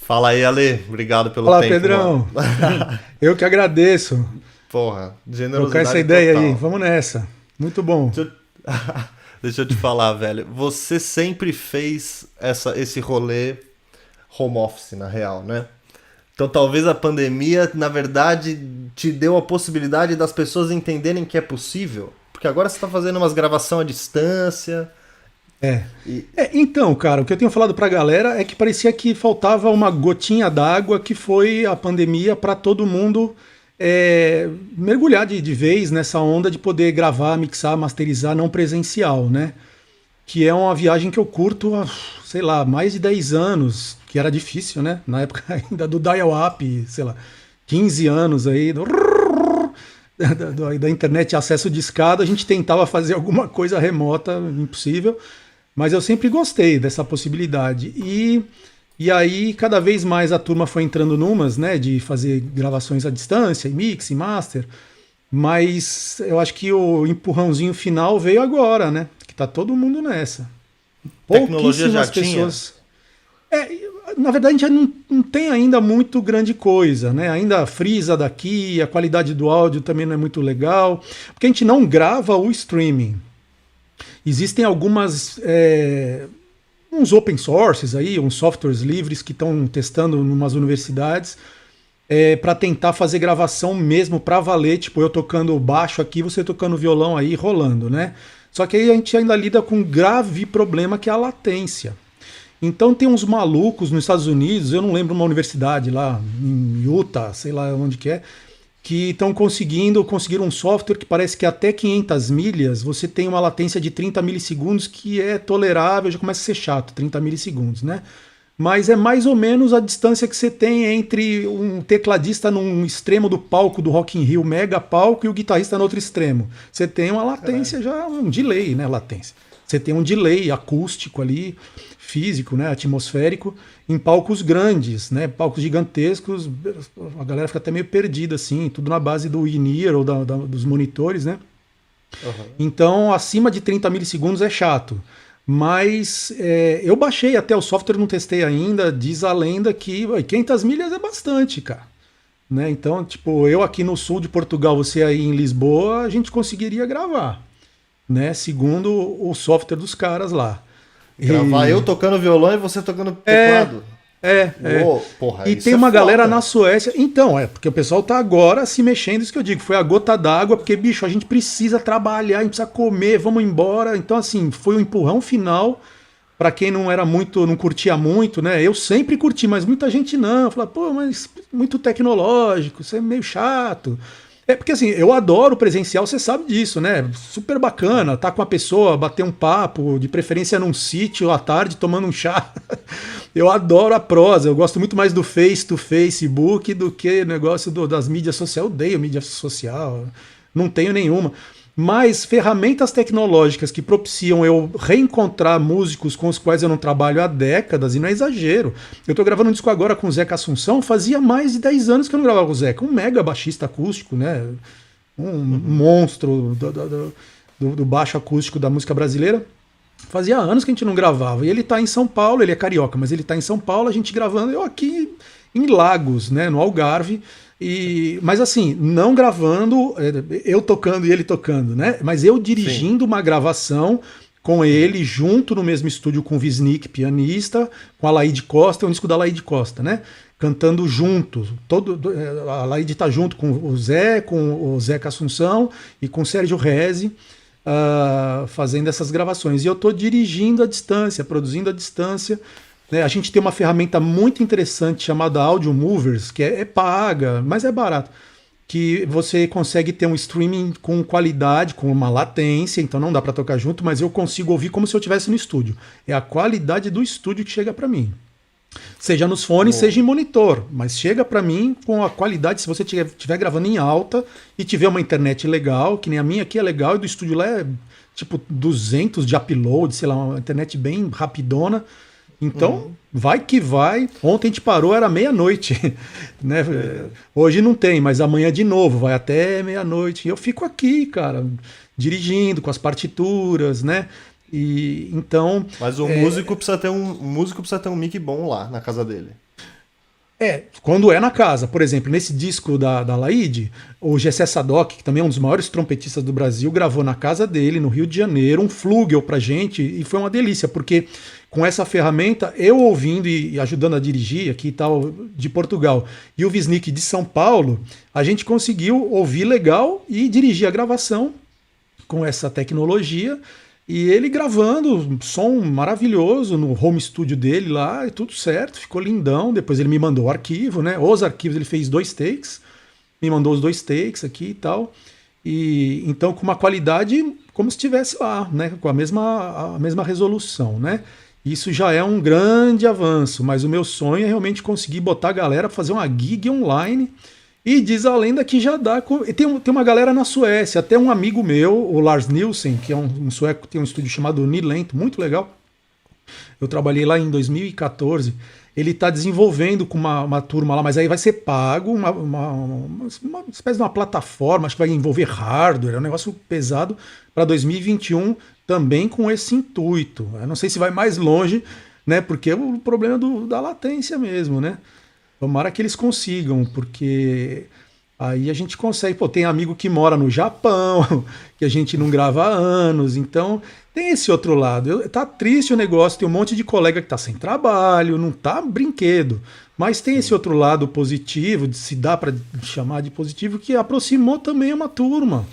Fala aí, Ale. Obrigado pelo Fala, tempo, Pedrão. mano. Eu que agradeço. Porra, Trocar essa generosidade ideia aí. total. Vamos nessa. Muito bom. Deixa eu, Deixa eu te falar, velho. Você sempre fez esse rolê home office, na real, né? Então talvez a pandemia, na verdade, te deu a possibilidade das pessoas entenderem que é possível. Porque agora você tá fazendo umas gravação à distância. É. E Então, cara, o que eu tenho falado pra galera é que parecia que faltava uma gotinha d'água que foi a pandemia para todo mundo mergulhar de vez nessa onda de poder gravar, mixar, masterizar não presencial, né? Que é uma viagem que eu curto há, sei lá, mais de 10 anos, que era difícil, né? Na época ainda do dial-up, sei lá, 15 anos aí, da internet acesso de escada, a gente tentava fazer alguma coisa remota, impossível, mas eu sempre gostei dessa possibilidade. E aí, cada vez mais a turma foi entrando numas, né, de fazer gravações à distância, e mix, e master, mas eu acho que o empurrãozinho final veio agora, né? Que tá todo mundo nessa. tecnologia já Pouquíssimas tinha? pessoas. É, na verdade, a gente já não tem ainda muito grande coisa, né? Ainda frisa daqui, a qualidade do áudio também não é muito legal, porque a gente não grava o streaming. Existem uns open sources aí, uns softwares livres que estão testando em umas universidades para tentar fazer gravação mesmo para valer, tipo eu tocando baixo aqui, você tocando violão aí, rolando, né? Só que aí a gente ainda lida com um grave problema que é a latência. Então tem uns malucos nos Estados Unidos, eu não lembro uma universidade lá em Utah, sei lá onde que estão conseguiram um software que parece que até 500 milhas você tem uma latência de 30 milissegundos que é tolerável, já começa a ser chato, 30 milissegundos, né? Mas é mais ou menos a distância que você tem entre um tecladista num extremo do palco do Rock in Rio, mega palco, e o guitarrista no outro extremo. Você tem uma latência já, um delay, né? Latência. Você tem um delay acústico ali, físico, né? Atmosférico, em palcos grandes, né? Palcos gigantescos, a galera fica até meio perdida, assim, tudo na base do in-ear ou dos monitores, né? Uhum. Então, acima de 30 milissegundos é chato. Mas eu baixei até o software, não testei ainda. Diz a lenda que 500 milhas é bastante, cara. Né? Então, tipo, eu aqui no sul de Portugal, você aí em Lisboa, a gente conseguiria gravar, né? Segundo o software dos caras lá. Gravar E, eu tocando violão e você tocando é, teclado. é. Uou, porra, E isso tem é uma galera na foda. Suécia. Então, porque o pessoal tá agora se mexendo, isso que eu digo. Foi a gota d'água, porque, bicho, a gente precisa trabalhar, a gente precisa comer, vamos embora. Então, assim, foi um empurrão final para quem não era muito, não curtia muito, né? Eu sempre curti, mas muita gente não. Fala, pô, mas muito tecnológico, isso é meio chato. É porque assim, eu adoro presencial, você sabe disso, né? Super bacana, tá com a pessoa, bater um papo, de preferência num sítio à tarde, tomando um chá. Eu adoro a prosa, eu gosto muito mais do face to Facebook do que o negócio das mídias sociais. Eu odeio mídia social, não tenho nenhuma. Mas ferramentas tecnológicas que propiciam eu reencontrar músicos com os quais eu não trabalho há décadas, e não é exagero. Eu tô gravando um disco agora com o Zeca Assunção, fazia mais de 10 anos que eu não gravava com o Zeca. Um mega baixista acústico, né? Um monstro do baixo acústico da música brasileira. Fazia anos que a gente não gravava. E ele tá em São Paulo, ele é carioca, mas ele tá em São Paulo, a gente gravando, eu aqui em Lagos, né, no Algarve. Mas assim, não gravando, eu tocando e ele tocando, né? Mas eu Sim. dirigindo uma gravação com ele, junto no mesmo estúdio com o Visnik, pianista, com a Laíde Costa, é um disco da Laíde Costa, né? Cantando juntos. A Laíde tá junto com com o Zeca Assunção e com o Sérgio Reze, fazendo essas gravações. E eu tô dirigindo à distância, produzindo à distância, né? A gente tem uma ferramenta muito interessante chamada Audio Movers, que é paga, mas é barato. Que você consegue ter um streaming com qualidade, com uma latência, então não dá para tocar junto, mas eu consigo ouvir como se eu estivesse no estúdio. É a qualidade do estúdio que chega para mim. Seja nos fones, Uou. seja em monitor, mas chega para mim com a qualidade, se você estiver gravando em alta e tiver uma internet legal, que nem a minha aqui é legal, e do estúdio lá é tipo 200 de upload, sei lá, uma internet bem rapidona. Então, vai que vai. Ontem a gente parou, era meia-noite. Né? Beleza. Hoje não tem, mas amanhã de novo, vai até meia-noite. E eu fico aqui, cara, dirigindo com as partituras, né? E então, Mas o músico precisa ter um músico precisa ter um mic bom lá na casa dele. Quando é na casa. Por exemplo, nesse disco da Laíde, o Gessé Sadoc, que também é um dos maiores trompetistas do Brasil, gravou na casa dele, no Rio de Janeiro, um flugel pra gente, e foi uma delícia, porque com essa ferramenta, eu ouvindo e ajudando a dirigir aqui e tal, de Portugal, e o Wisnik de São Paulo, a gente conseguiu ouvir legal e dirigir a gravação com essa tecnologia. E ele gravando, um som maravilhoso no home studio dele lá, e tudo certo, ficou lindão. Depois ele me mandou o arquivo, né? Os arquivos, ele fez 2 takes, me mandou os 2 takes aqui e tal. E então com uma qualidade como se estivesse lá, né? Com a mesma resolução, né? Isso já é um grande avanço, mas o meu sonho é realmente conseguir botar a galera pra fazer uma gig online. E diz a lenda que já dá. Tem uma galera na Suécia, até um amigo meu, o Lars Nielsen, que é um sueco que tem um estúdio chamado Nilento, muito legal. Eu trabalhei lá em 2014. Ele está desenvolvendo com uma turma lá, mas aí vai ser pago, uma espécie de uma plataforma, acho que vai envolver hardware, é um negócio pesado, para 2021 também com esse intuito. Eu não sei se vai mais longe, né? Porque é o problema da latência mesmo, né? Tomara que eles consigam, porque aí a gente consegue. Pô, tem amigo que mora no Japão, que a gente não grava há anos, então tem esse outro lado. Tá triste o negócio, tem um monte de colega que tá sem trabalho, não tá brinquedo. Mas tem esse outro lado positivo, se dá para chamar de positivo, que aproximou também uma turma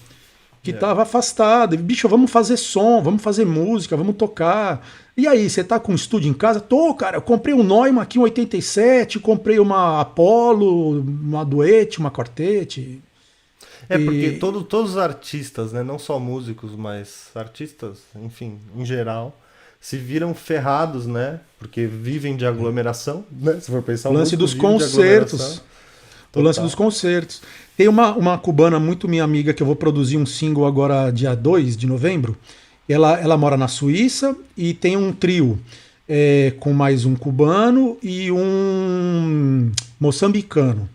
que estava afastada. Bicho, vamos fazer som, vamos fazer música, vamos tocar. E aí, você tá com um estúdio em casa? Tô, cara, eu comprei um Neumann aqui, um 87, comprei uma Apollo, uma Duet, uma Quartet. Porque todos os artistas, né, não só músicos, mas artistas, enfim, em geral, se viram ferrados, né? Porque vivem de aglomeração, né? Se for pensar, o lance dos concertos. O lance dos concertos. Tem uma cubana muito minha amiga que eu vou produzir um single agora dia 2 de novembro. Ela mora na Suíça e tem um trio com mais um cubano e um moçambicano.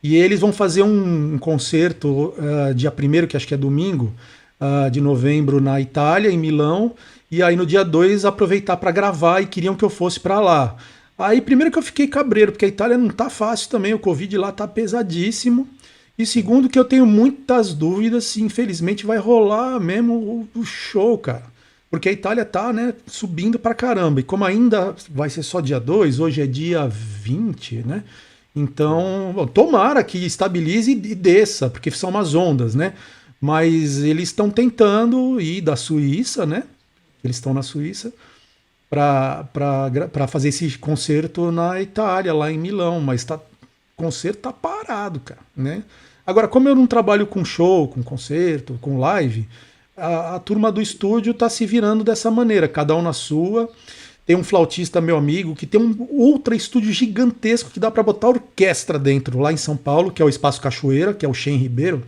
E eles vão fazer um concerto dia 1º, que acho que é domingo, de novembro na Itália, em Milão. E aí no dia 2 aproveitar para gravar e queriam que eu fosse para lá. Aí primeiro que eu fiquei cabreiro, porque a Itália não tá fácil também, o Covid lá tá pesadíssimo. E segundo que eu tenho muitas dúvidas se infelizmente vai rolar mesmo o show, cara. Porque a Itália tá, né, subindo pra caramba. E como ainda vai ser só dia 2, hoje é dia 20, né? Então, bom, tomara que estabilize e desça, porque são umas ondas, né? Mas eles estão tentando ir da Suíça, né? Eles estão na Suíça para fazer esse concerto na Itália, lá em Milão. Mas o concerto tá parado, cara, né? Agora, como eu não trabalho com show, com concerto, com live, a turma do estúdio tá se virando dessa maneira, cada um na sua. Tem um flautista, meu amigo, que tem um ultra estúdio gigantesco que dá para botar orquestra dentro, lá em São Paulo, que é o Espaço Cachoeira, que é o Shen Ribeiro.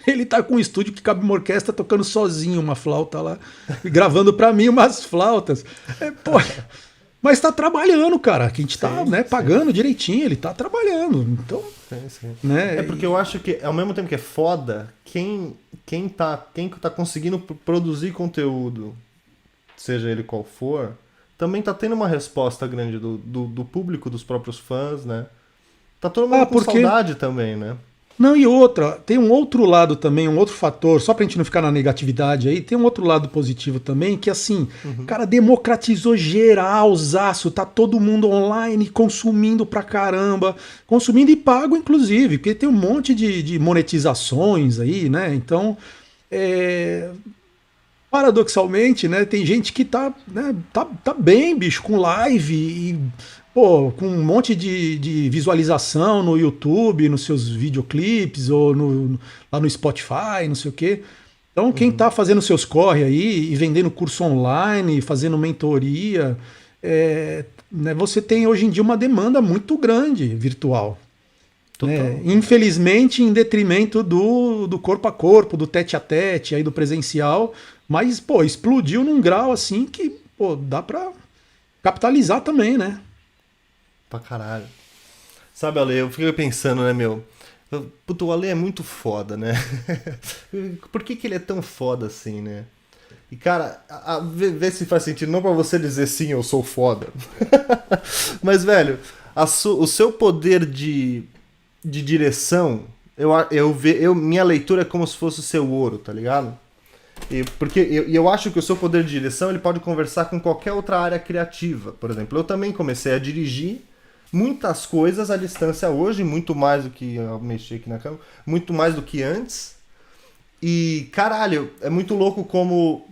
Ele tá com um estúdio que cabe uma orquestra tocando sozinho uma flauta lá, gravando para mim umas flautas. Pô, mas tá trabalhando, cara. Que a gente tá, né, pagando direitinho, ele tá trabalhando. Então, sim. Né? Porque eu acho que ao mesmo tempo que é foda, quem tá conseguindo produzir conteúdo, seja ele qual for, também tá tendo uma resposta grande do público, dos próprios fãs, né? Tá todo mundo com saudade também, né? Não, e outra, tem um outro lado também, um outro fator, só pra gente não ficar na negatividade aí, tem um outro lado positivo também, que assim, cara, democratizou geralzaço, tá todo mundo online, consumindo pra caramba, consumindo e pago inclusive, porque tem um monte de monetizações aí, né, então, paradoxalmente, né, tem gente que tá bem, bicho, com live e... Pô, com um monte de visualização no YouTube, nos seus videoclipes, ou lá no Spotify, não sei o quê. Então, quem tá fazendo seus corre aí e vendendo curso online, fazendo mentoria, né, você tem hoje em dia uma demanda muito grande virtual. Né? Infelizmente, em detrimento do corpo a corpo, do tete a tete, aí do presencial. Mas, pô, explodiu num grau assim que, pô, dá pra capitalizar também, né? Pra caralho. Sabe, Ale, eu fiquei pensando, né, meu? Puto, o Ale é muito foda, né? Por que ele é tão foda assim, né? E, cara, vê se faz sentido. Não pra você dizer sim, eu sou foda. Mas, velho, o seu poder de direção, minha leitura é como se fosse o seu ouro, tá ligado? Porque eu acho que o seu poder de direção ele pode conversar com qualquer outra área criativa. Por exemplo, eu também comecei a dirigir muitas coisas à distância hoje, muito mais do que eu mexi aqui na câmera, muito mais do que antes. E, caralho, é muito louco como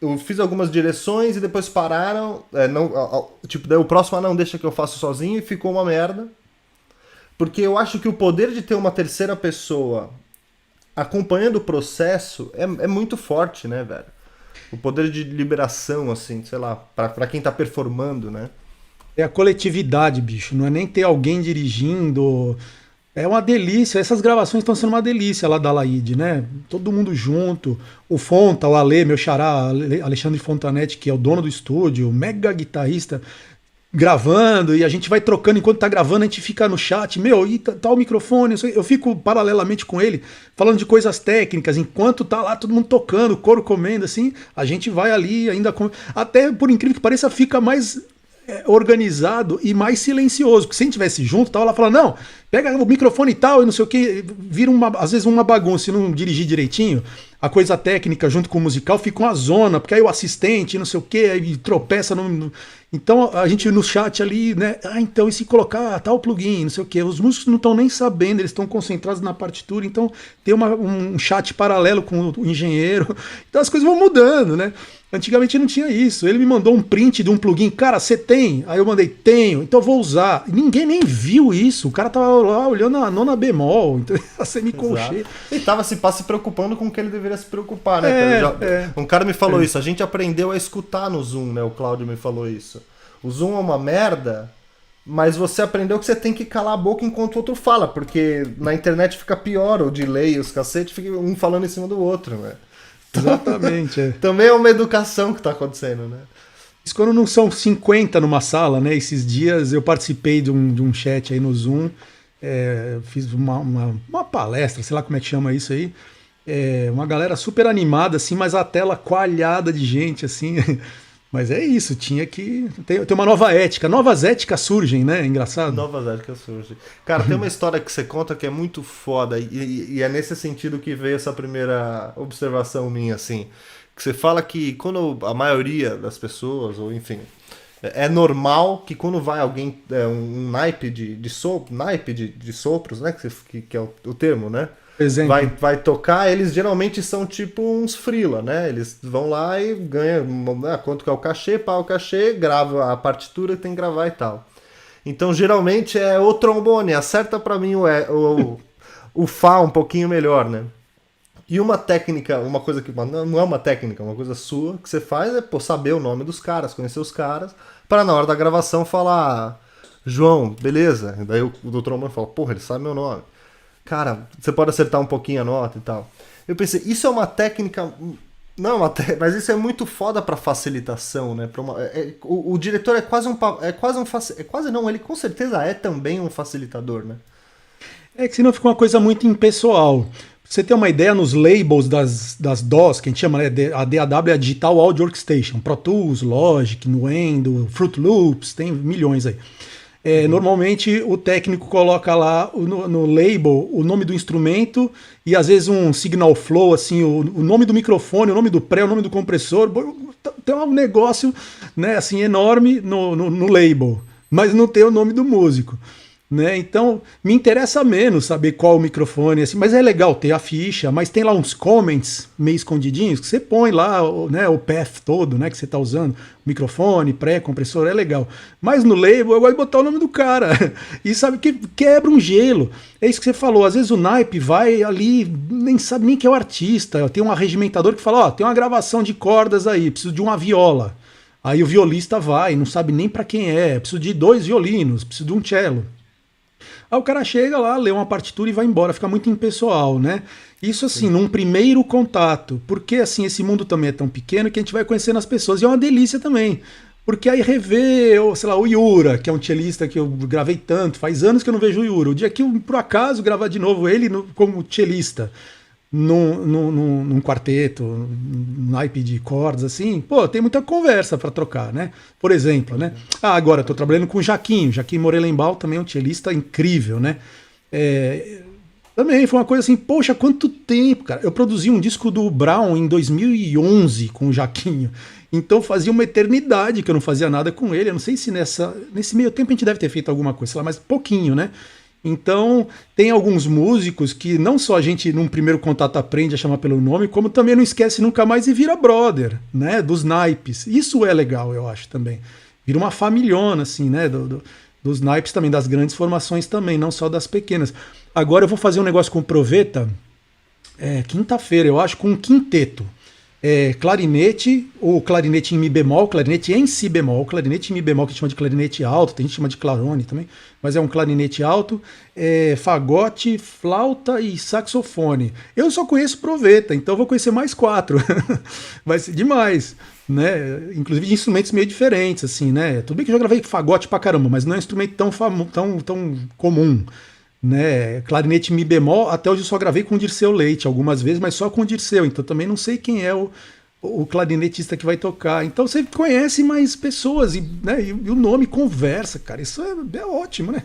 eu fiz algumas direções e depois pararam. Tipo, daí o próximo, não, deixa que eu faço sozinho, e ficou uma merda. Porque eu acho que o poder de ter uma terceira pessoa acompanhando o processo é muito forte, né, velho? O poder de liberação, assim, sei lá, pra quem tá performando, né? É a coletividade, bicho. Não é nem ter alguém dirigindo. É uma delícia. Essas gravações estão sendo uma delícia lá da Laíde, né? Todo mundo junto. O Fonta, o Ale, meu xará, Alexandre Fontanetti, que é o dono do estúdio, mega guitarrista, gravando, e a gente vai trocando enquanto tá gravando, a gente fica no chat, meu, e tá o microfone, eu fico paralelamente com ele, falando de coisas técnicas, enquanto tá lá todo mundo tocando, couro comendo, assim, a gente vai ali ainda, até por incrível que pareça, fica mais organizado e mais silencioso, porque se a gente tivesse junto, tava lá falando, não, pega o microfone e tal, e não sei o que, vira às vezes uma bagunça, se não dirigir direitinho, a coisa técnica junto com o musical fica uma zona, porque aí o assistente, não sei o que, aí tropeça Então a gente no chat ali, né, então e se colocar tal plugin, não sei o que, os músicos não estão nem sabendo, eles estão concentrados na partitura, então tem um chat paralelo com o engenheiro, então as coisas vão mudando, né? Antigamente não tinha isso. Ele me mandou um print de um plugin. Cara, você tem? Aí eu mandei, tenho, então eu vou usar. Ninguém nem viu isso. O cara tava lá olhando a nona bemol, então a semicolcheia. Ele tava se preocupando com o que ele deveria se preocupar, né? Um cara me falou isso. A gente aprendeu a escutar no Zoom, né? O Cláudio me falou isso. O Zoom é uma merda, mas você aprendeu que você tem que calar a boca enquanto o outro fala, porque na internet fica pior, o delay, os cacete, fica um falando em cima do outro, né? Exatamente. Também é uma educação que tá acontecendo, né? Isso quando não são 50 numa sala, né? Esses dias eu participei de um chat aí no Zoom, fiz uma palestra, sei lá como é que chama isso aí. Uma galera super animada, assim, mas a tela coalhada de gente, assim. Mas é isso, tinha que. Tem uma nova ética. Novas éticas surgem, né? Engraçado. Novas éticas surgem. Cara, tem uma história que você conta que é muito foda, e é nesse sentido que veio essa primeira observação minha, assim. Que você fala que quando a maioria das pessoas, ou enfim, é normal que quando vai alguém, um naipe de sopros, né? Que é o termo, né? Vai tocar, eles geralmente são tipo uns freela, né? Eles vão lá e ganham quanto que é o cachê, pá, o cachê, grava a partitura, tem que gravar e tal. Então geralmente é o trombone, acerta pra mim o Fá um pouquinho melhor, né? E uma técnica, uma coisa que não é uma técnica, uma coisa sua que você faz é saber o nome dos caras, conhecer os caras, para na hora da gravação falar, João, beleza? E daí o do trombone fala, porra, ele sabe meu nome. Cara, você pode acertar um pouquinho a nota e tal. Eu pensei, isso é uma técnica. Não, mas isso é muito foda pra facilitação, né? O diretor é quase não, ele com certeza é também um facilitador, né? É que senão fica uma coisa muito impessoal. Pra você ter uma ideia, nos labels das DAWs, que a gente chama, né? A DAW é a Digital Audio Workstation, Pro Tools, Logic, Nuendo, Fruit Loops, tem milhões aí. Normalmente o técnico coloca lá no label o nome do instrumento e às vezes um signal flow, assim, o nome do microfone, o nome do pré, o nome do compressor. Tem um negócio, né, assim, enorme no label, mas não tem o nome do músico. Né? Então, me interessa menos saber qual o microfone, assim, mas é legal ter a ficha, mas tem lá uns comments meio escondidinhos que você põe lá, né, o path todo, né, que você está usando, microfone, pré-compressor, é legal. Mas no label eu gosto de botar o nome do cara e sabe que quebra um gelo. É isso que você falou, às vezes o naipe vai ali, nem sabe nem que é o artista, tem um arregimentador que fala, tem uma gravação de cordas aí, preciso de uma viola. Aí o violista vai, não sabe nem para quem preciso de 2 violinos, preciso de um cello. Aí o cara chega lá, lê uma partitura e vai embora, fica muito impessoal, né? Isso assim, num primeiro contato, porque assim, esse mundo também é tão pequeno que a gente vai conhecendo as pessoas, e é uma delícia também. Porque aí rever, sei lá, o Yura, que é um cellista que eu gravei tanto, faz anos que eu não vejo o Yura. O dia que eu, por acaso, gravar de novo ele como cellista, num quarteto, num naipe de cordas, assim, pô, tem muita conversa para trocar, né? Por exemplo, né? Ah, agora eu tô trabalhando com o Jaquim Morelenbaum, também é um cellista incrível, né? É, também foi uma coisa assim, poxa, quanto tempo, cara. Eu produzi um disco do Brown em 2011 com o Jaquinho. Então fazia uma eternidade que eu não fazia nada com ele. Eu não sei se nesse meio tempo a gente deve ter feito alguma coisa, sei lá, mas pouquinho, né? Então, tem alguns músicos que não só a gente, num primeiro contato, aprende a chamar pelo nome, como também não esquece nunca mais e vira brother, né? Dos naipes. Isso é legal, eu acho, também. Vira uma familhona, assim, né? Dos naipes também, das grandes formações também, não só das pequenas. Agora eu vou fazer um negócio com o Proveta, quinta-feira, eu acho, com um quinteto. Clarinete, ou clarinete em Mi bemol, clarinete em Si bemol, clarinete em Mi bemol, que a gente chama de clarinete alto, tem gente que chama de clarone também, mas é um clarinete alto, fagote, flauta e saxofone. Eu só conheço Proveta, então eu vou conhecer mais 4. Vai ser demais, né? Inclusive de instrumentos meio diferentes, assim, né? Tudo bem que eu já gravei fagote pra caramba, mas não é um instrumento tão comum. Né, clarinete Mi bemol, até hoje eu só gravei com o Dirceu Leite algumas vezes, mas só com o Dirceu, então também não sei quem é o clarinetista que vai tocar. Então você conhece mais pessoas né, e o nome conversa, cara, isso é ótimo, né?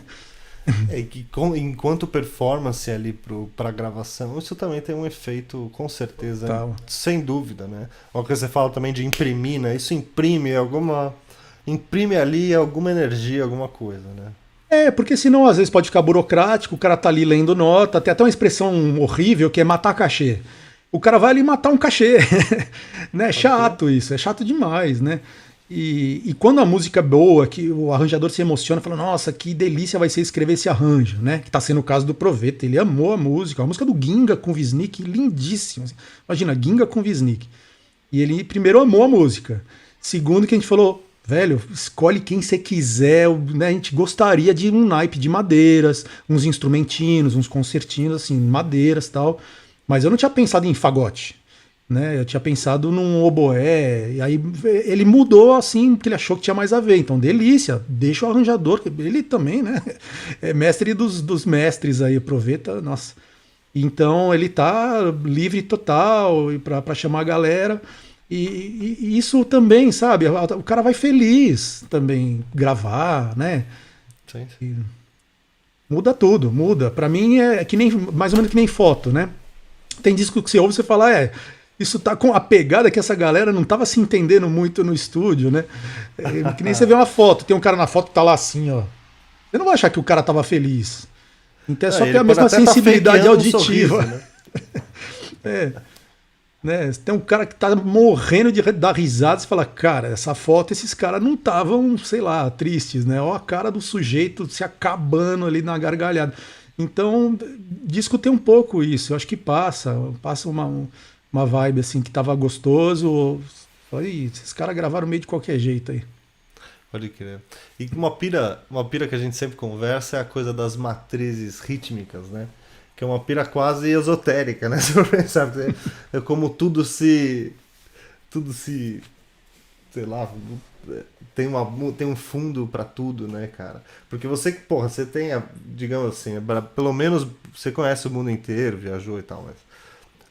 Enquanto performance ali pra gravação, isso também tem um efeito, com certeza, Total. sem dúvida, né? O que você fala também de imprimir, né? Isso imprime ali alguma energia, alguma coisa, né? Porque senão às vezes pode ficar burocrático, o cara tá ali lendo nota, tem até uma expressão horrível que é matar cachê. O cara vai ali matar um cachê, né? É chato isso, é chato demais, né? E quando a música é boa, que o arranjador se emociona, fala, nossa, que delícia vai ser escrever esse arranjo, né? Que tá sendo o caso do Proveta, ele amou a música do Ginga com Wisnik, lindíssima. Imagina, Ginga com Wisnik. E ele primeiro amou a música. Segundo que a gente falou, velho, escolhe quem você quiser, né? A gente gostaria de um naipe de madeiras, uns instrumentinos, uns concertinos, assim, madeiras e tal. Mas eu não tinha pensado em fagote, né? Eu tinha pensado num oboé, e aí ele mudou assim, porque ele achou que tinha mais a ver. Então, delícia, deixa o arranjador, ele também, né? É mestre dos mestres aí, aproveita, nossa. Então, ele tá livre total para chamar a galera. E isso também, sabe? O cara vai feliz também gravar, né? Sim. Muda tudo, muda. Pra mim é que nem mais ou menos que nem foto, né? Tem disco que você ouve e você fala, isso tá com a pegada que essa galera não tava se entendendo muito no estúdio, né? Que nem você vê uma foto, tem um cara na foto que tá lá assim, ó. Você não vai achar que o cara tava feliz. Então é só ter a mesma sensibilidade auditiva. Um sorriso, né? Né? Tem um cara que tá morrendo de dar risada, você fala, cara, essa foto, esses caras não estavam, sei lá, tristes, né? Olha a cara do sujeito se acabando ali na gargalhada. Então, disco tem um pouco isso, eu acho que passa uma vibe assim que tava gostoso. Falei, esses caras gravaram meio de qualquer jeito aí. Pode crer. E uma pira que a gente sempre conversa é a coisa das matrizes rítmicas, né? Que é uma pira quase esotérica, né? Se eu pensar, é como tudo se, sei lá, tem um fundo pra tudo, né, cara? Porque você tem, digamos assim, pelo menos você conhece o mundo inteiro, viajou e tal, mas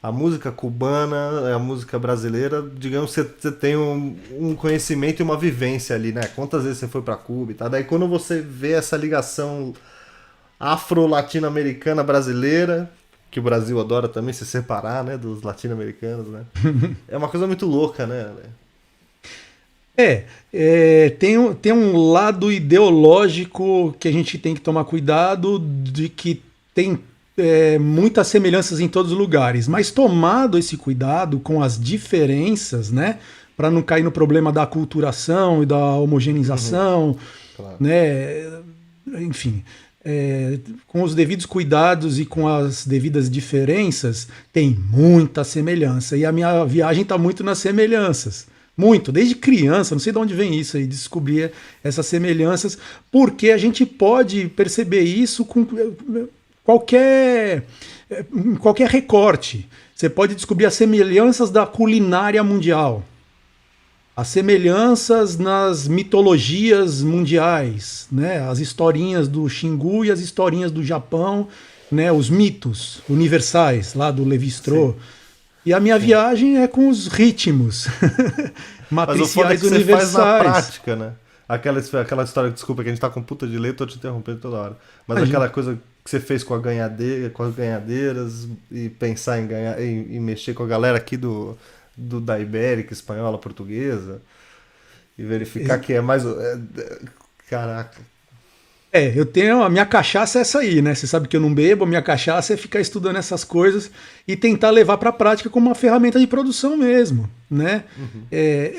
a música cubana, a música brasileira, digamos que você tem um conhecimento e uma vivência ali, né? Quantas vezes você foi pra Cuba e tal. Daí quando você vê essa ligação afro-latino-americana brasileira, que o Brasil adora também se separar, né, dos latino-americanos, né? É uma coisa muito louca, né? Tem um lado ideológico que a gente tem que tomar cuidado, de que tem muitas semelhanças em todos os lugares, mas tomado esse cuidado com as diferenças, né, para não cair no problema da aculturação e da homogeneização, Claro. né, enfim, com os devidos cuidados e com as devidas diferenças, tem muita semelhança, e a minha viagem está muito nas semelhanças. Muito, desde criança, não sei de onde vem isso aí, descobrir essas semelhanças, porque a gente pode perceber isso com qualquer recorte. Você pode descobrir as semelhanças da culinária mundial, as semelhanças nas mitologias mundiais, né? As historinhas do Xingu e as historinhas do Japão né, os mitos universais lá do Lévi-Strauss. Sim, E a minha sim. viagem é com os ritmos Mas o foda é matriciais que você faz na universais. prática, né? Aquela história, desculpa, que a gente tá com puta de letra, tô te interrompendo toda hora. Mas Imagina. aquela coisa que você fez com a ganhadeira, com as ganhadeiras e pensar em ganhar, em mexer com a galera aqui da Ibérica, espanhola, portuguesa, e verificar que é mais. Caraca. Eu tenho. A minha cachaça é essa aí, né? Você sabe que eu não bebo, a minha cachaça é ficar estudando essas coisas e tentar levar para a prática como uma ferramenta de produção mesmo, né?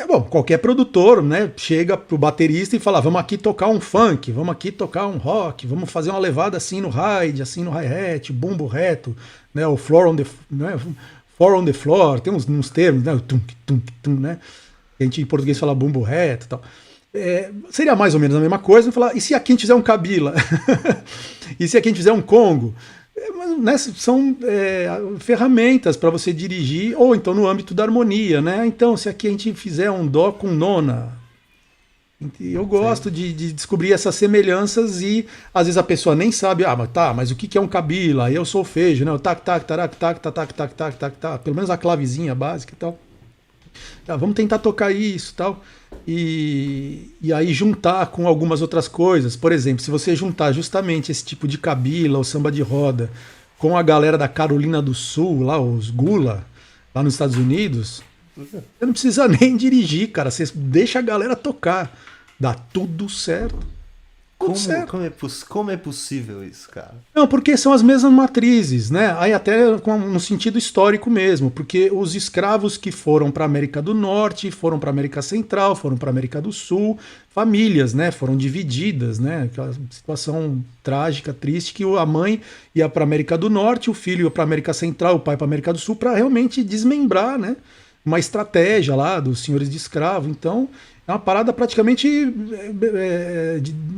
Bom, qualquer produtor, né? Chega pro baterista e fala: vamos aqui tocar um funk, vamos aqui tocar um rock, vamos fazer uma levada assim no ride, assim no hi-hat, bumbo reto, né? O floor on the, né? Four on the floor, tem uns termos, né? O tum, tum, tum, né? A gente em português fala bumbo reto e tal. Seria mais ou menos a mesma coisa. Falar, e se aqui a gente fizer um Kabila? E se aqui a gente fizer um Congo? Né, são ferramentas para você dirigir, ou então no âmbito da harmonia, né? Então, se aqui a gente fizer um Dó com nona, eu Sim. gosto de descobrir essas semelhanças e às vezes a pessoa nem sabe, mas o que é um Kabila? Aí eu solfejo, né? O tac, tac, tarac, tac, tac, tac, tac, tac, tac, tac, pelo menos a clavezinha básica e tal. Tá, vamos tentar tocar isso tal. E aí juntar com algumas outras coisas. Por exemplo, se você juntar justamente esse tipo de cabila ou samba de roda com a galera da Carolina do Sul, lá, os Gula, lá nos Estados Unidos, você não precisa nem dirigir, cara. Você deixa a galera tocar. Dá tudo certo. Tudo certo. Como é possível isso, cara? Não, porque são as mesmas matrizes, né? Aí até no sentido histórico mesmo, porque os escravos que foram para a América do Norte, foram para a América Central, foram para a América do Sul, famílias, né? Foram divididas, né? Aquela situação trágica, triste, que a mãe ia para a América do Norte, o filho ia para a América Central, o pai para a América do Sul, para realmente desmembrar, né? Uma estratégia lá dos senhores de escravo. Então, é uma parada praticamente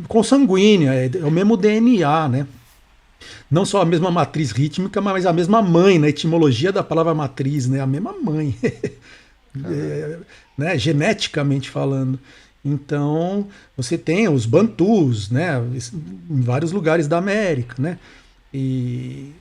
consanguínea, é o mesmo DNA, né? Não só a mesma matriz rítmica, mas a mesma mãe, na etimologia da palavra matriz, né? A mesma mãe, Caraca. né? Geneticamente falando. Então, você tem os bantus, né? Em vários lugares da América, né? E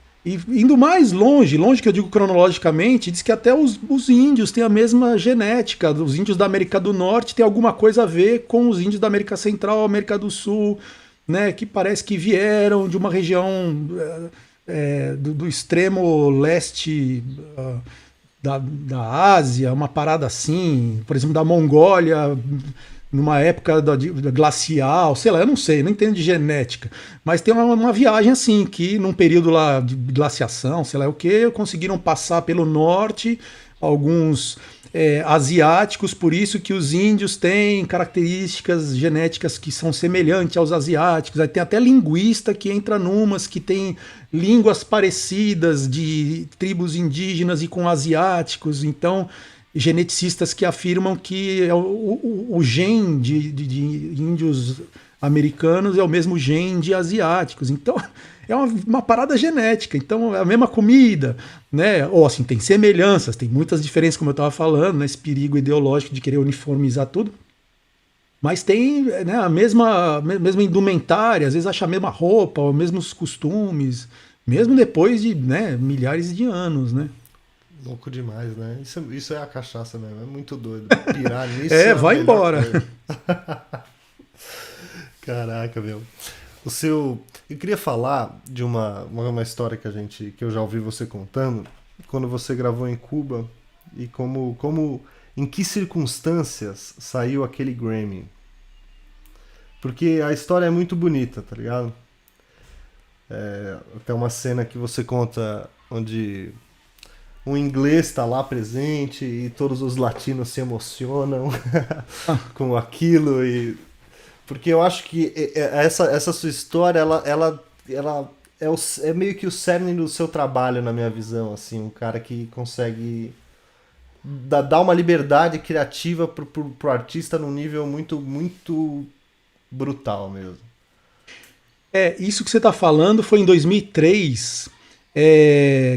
indo mais longe, longe que eu digo cronologicamente, diz que até os índios têm a mesma genética. Os índios da América do Norte têm alguma coisa a ver com os índios da América Central, América do Sul, né, que parece que vieram de uma região do extremo leste da Ásia, uma parada assim, por exemplo, da Mongólia, numa época da glacial, sei lá, eu não sei, não entendo de genética, mas tem uma viagem assim, que num período lá de glaciação, sei lá o que, conseguiram passar pelo norte, alguns asiáticos, por isso que os índios têm características genéticas que são semelhantes aos asiáticos. Aí tem até linguista que entra numas que tem línguas parecidas de tribos indígenas e com asiáticos. Então, geneticistas que afirmam que o gen de índios americanos é o mesmo gen de asiáticos. Então, é uma parada genética. Então, é a mesma comida, né? Ou assim, tem semelhanças, tem muitas diferenças, como eu estava falando, né? Esse perigo ideológico de querer uniformizar tudo. Mas tem, né, a mesma indumentária, às vezes acha a mesma roupa, os mesmos costumes, mesmo depois de, né, milhares de anos, né? Louco demais, né? Isso é a cachaça mesmo. É muito doido. Pirar nisso é a Vai melhor embora. coisa. Caraca, meu. Eu queria falar de uma história que eu já ouvi você contando, quando você gravou em Cuba e em que circunstâncias saiu aquele Grammy. Porque a história é muito bonita, tá ligado? Tem uma cena que você conta onde um inglês está lá presente e todos os latinos se emocionam com aquilo porque eu acho que essa sua história ela é meio que o cerne do seu trabalho na minha visão, assim, um cara que consegue dar uma liberdade criativa pro artista num nível muito muito brutal mesmo. Isso que você está falando foi em 2003,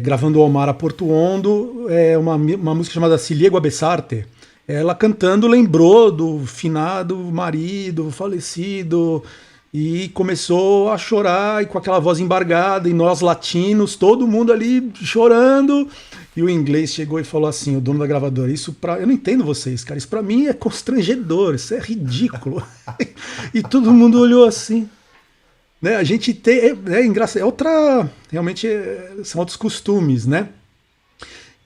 gravando o Omar a Portuondo, uma música chamada Siliego a Besarte. Ela cantando lembrou do finado marido falecido, e começou a chorar e com aquela voz embargada, e nós latinos, todo mundo ali chorando. E o inglês chegou e falou assim, o dono da gravadora, eu não entendo vocês, cara, isso pra mim é constrangedor, isso é ridículo. E todo mundo olhou assim. Né, a gente tem, é engraçado, realmente são outros costumes, né?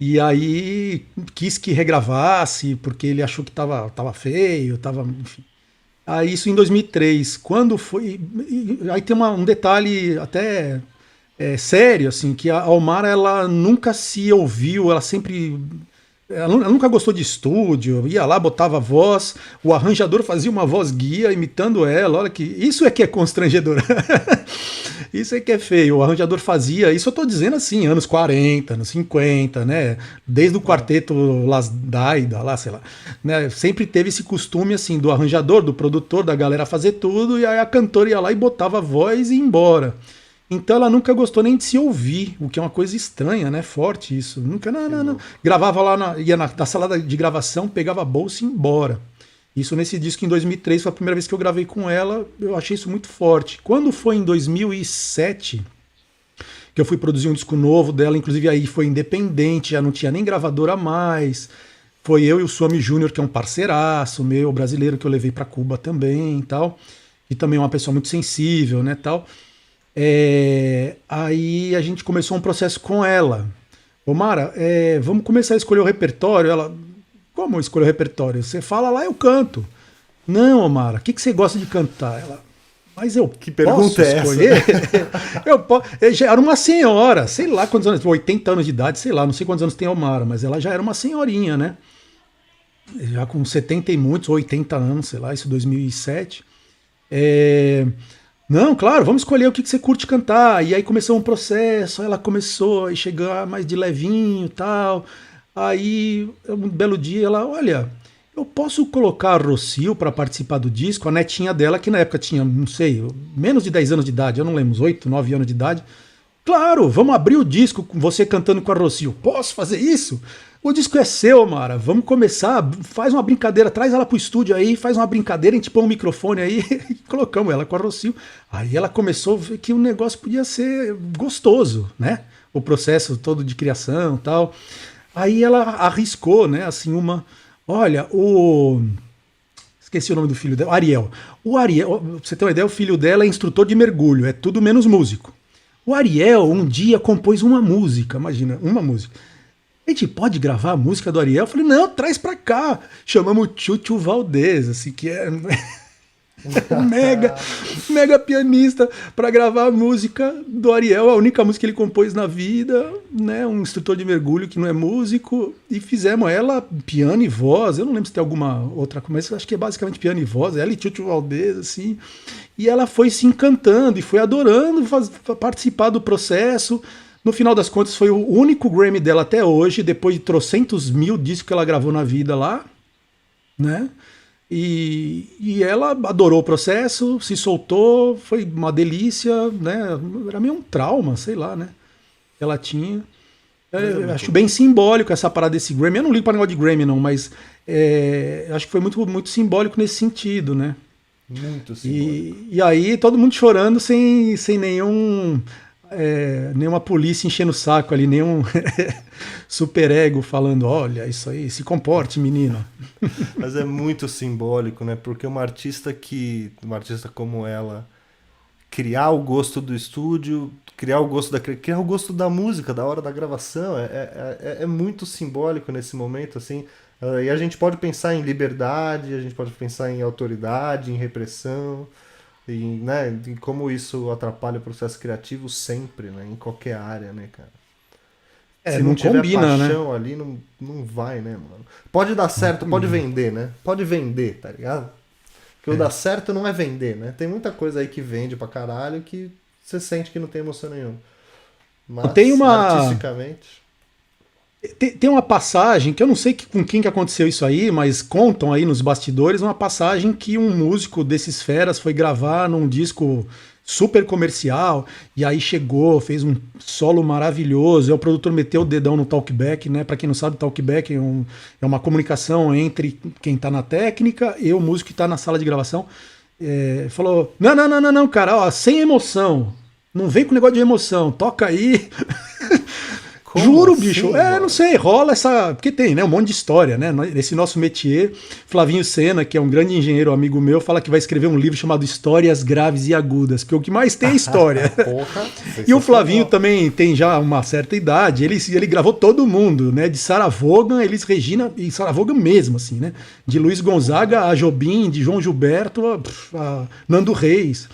E aí quis que regravasse, porque ele achou que tava feio, enfim. Aí isso em 2003, quando foi. Aí tem um detalhe até sério, assim, que a Almara ela nunca se ouviu, ela sempre. Ela nunca gostou de estúdio, ia lá, botava voz, o arranjador fazia uma voz guia imitando ela, olha que. Isso é que é constrangedor. Isso é que é feio. O arranjador fazia, isso eu tô dizendo assim, anos 40, anos 50, né? Desde o quarteto Las Daida, lá, sei lá. Né? Sempre teve esse costume, assim, do arranjador, do produtor, da galera fazer tudo, e aí a cantora ia lá e botava a voz e ia embora. Então ela nunca gostou nem de se ouvir, o que é uma coisa estranha, né? Forte isso. Nunca, não. Gravava lá, ia na sala de gravação, pegava a bolsa e ia embora. Isso nesse disco em 2003, foi a primeira vez que eu gravei com ela, eu achei isso muito forte. Quando foi em 2007, que eu fui produzir um disco novo dela, inclusive aí foi independente, já não tinha nem gravadora mais, foi eu e o Suami Júnior, que é um parceiraço meu, brasileiro, que eu levei para Cuba também e tal, e também é uma pessoa muito sensível, né, tal. Aí a gente começou um processo com ela. Ô Mara, vamos começar a escolher o repertório? Ela... Como escolher o repertório? Você fala lá, eu canto. Não, Omara, o que você gosta de cantar? Ela, mas eu que pergunta posso escolher? Eu já era uma senhora, sei lá quantos anos, 80 anos de idade, sei lá, não sei quantos anos tem a Omara, mas ela já era uma senhorinha, né? Já com 70 e muitos, 80 anos, sei lá, isso 2007. Não, claro, vamos escolher o que você curte cantar. E aí começou um processo, ela começou a chegar mais de levinho e tal. Aí, um belo dia, ela, olha, eu posso colocar a Rocio para participar do disco, a netinha dela, que na época tinha, não sei, menos de 10 anos de idade, eu não lembro, uns 8, 9 anos de idade. Claro, vamos abrir o disco com você cantando com a Rocio. Posso fazer isso? O disco é seu, Mara, vamos começar, faz uma brincadeira, traz ela pro estúdio aí, faz uma brincadeira, a gente põe um microfone aí e colocamos ela com a Rocio. Aí ela começou a ver que o negócio podia ser gostoso, né? O processo todo de criação e tal. Aí ela arriscou, né, assim, olha, esqueci o nome do filho dela, Ariel. O Ariel, pra você ter uma ideia, o filho dela é instrutor de mergulho, é tudo menos músico. O Ariel um dia compôs uma música, imagina, uma música. A gente pode gravar a música do Ariel? Eu falei, não, traz pra cá. Chamamos o Chuchu Valdez, assim, que é... mega pianista para gravar a música do Ariel, a única música que ele compôs na vida, né? Um instrutor de mergulho que não é músico, e fizemos ela piano e voz. Eu não lembro se tem alguma outra coisa, mas acho que é basicamente piano e voz, ela e Tio Valdez, assim. E ela foi se encantando e foi adorando participar do processo. No final das contas, foi o único Grammy dela até hoje, depois de trocentos mil discos que ela gravou na vida lá, né? E ela adorou o processo, se soltou, foi uma delícia, né? Era meio um trauma, sei lá, né? Ela tinha. Acho bem simbólico essa parada desse Grammy. Eu não ligo para negócio de Grammy, não, mas acho que foi muito, muito simbólico nesse sentido, né? Muito simbólico. E aí todo mundo chorando sem nenhuma polícia enchendo o saco ali, nenhum superego falando, olha, isso aí, se comporte, menino. Mas é muito simbólico, né? Porque uma artista como ela, criar o gosto do estúdio, criar o gosto da música, da hora da gravação, é muito simbólico nesse momento, assim. E a gente pode pensar em liberdade, a gente pode pensar em autoridade, em repressão, né, em como isso atrapalha o processo criativo sempre, né, em qualquer área, né, cara. Se não tiver combina, paixão, né? ali, não vai, né, mano? Pode dar certo, pode vender, né? Pode vender, tá ligado? Porque o dar certo não é vender, né? Tem muita coisa aí que vende pra caralho que você sente que não tem emoção nenhuma. Mas, artisticamente... Tem uma passagem, que eu não sei com quem que aconteceu isso aí, mas contam aí nos bastidores, uma passagem que um músico desses feras foi gravar num disco super comercial, e aí chegou, fez um solo maravilhoso, e o produtor meteu o dedão no talkback, né? Pra quem não sabe, talkback é uma comunicação entre quem tá na técnica e o músico que tá na sala de gravação. falou: não, não, não, não, não, cara, ó, sem emoção. Não vem com negócio de emoção, toca aí. Como Juro, bicho. assim, Não mano? sei, rola essa. Porque tem, né? Um monte de história, né? Nesse nosso métier, Flavinho Sena, que é um grande engenheiro amigo meu, fala que vai escrever um livro chamado Histórias Graves e Agudas, porque o que mais tem é história. Porra, E o Flavinho sensacional. também tem já uma certa idade, ele gravou todo mundo, né? De Sarah Vaughan, Elis Regina, e Sarah Vaughan mesmo, assim, né? De Luiz Gonzaga a Jobim, de João Gilberto a Nando Reis.